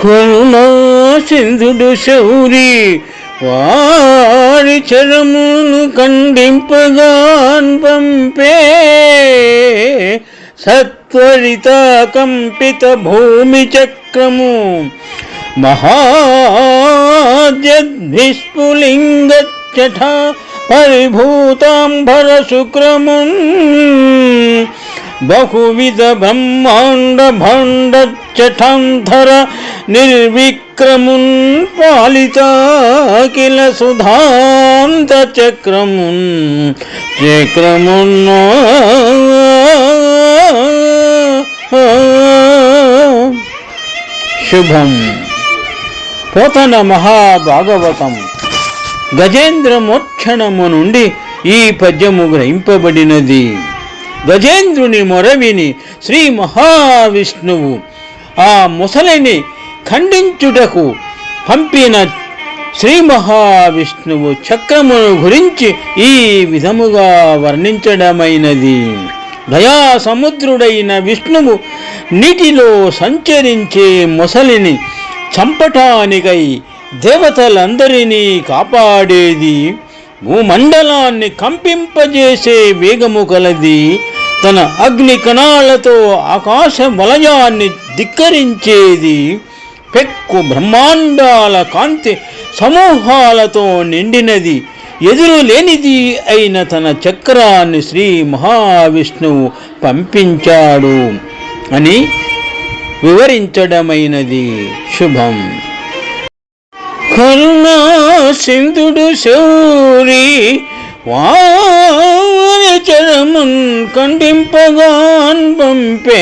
కరుణా సింధుడు శౌరి వారి చరమును ఖండింపగాన్ పంపే సత్వరిత కంపిత భూమి చక్రము మహాద్యద్విస్ఫులింగచ్చఠ పరిభూతాంబర శుక్రమున్ బహువిధ బ్రహ్మాండ భాండచ్చఠంధర నిర్విక్రమున్ పాలిత కిల సుధాంత చక్రమున్ చక్రమున్ శుభం. పోతన మహాభాగవతం గజేంద్రమోక్షణము నుండి ఈ పద్యము గ్రహింపబడినది. గజేంద్రుని మొరవిని శ్రీ మహావిష్ణువు ఆ ముసలిని ఖండించుటకు పంపిన శ్రీ మహావిష్ణువు చక్రమును గురించి ఈ విధముగా వర్ణించడమైనది. దయా సముద్రుడైన విష్ణువు నీటిలో సంచరించే ముసలిని చంపటానికై దేవతలందరినీ కాపాడేది, భూమండలాన్ని కంపింపజేసే వేగము కలది, తన అగ్ని కణాలతో ఆకాశ వలయాన్ని ధిక్కరించేది, పెక్కు బ్రహ్మాండాల కాంతి సమూహాలతో నిండినది, ఎదురు లేనిది అయిన తన చక్రాన్ని శ్రీ మహావిష్ణువు పంపించాడు అని వివరించడమైనది. శుభం. కరుణా సింధుడు శౌరి వారి చరమున్ ఖండింపగాన్ పంపే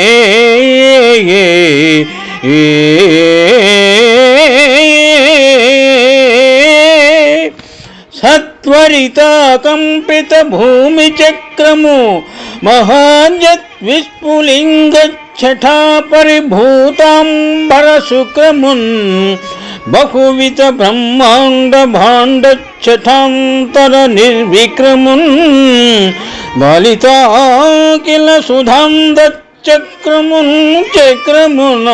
సత్వరిత కంపిత భూమి చక్రము మహాజత్ విస్ఫులింగచ్చఠా పరిభూతాంబర శుక్రమున్ బహువిధ బ్రహ్మాండ భాండచ్చఠాంతర నిర్విక్రమున్ బాలిత కిల సుధాంద చక్రమున్ చక్రమున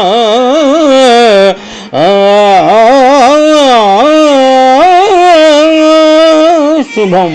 శుభం.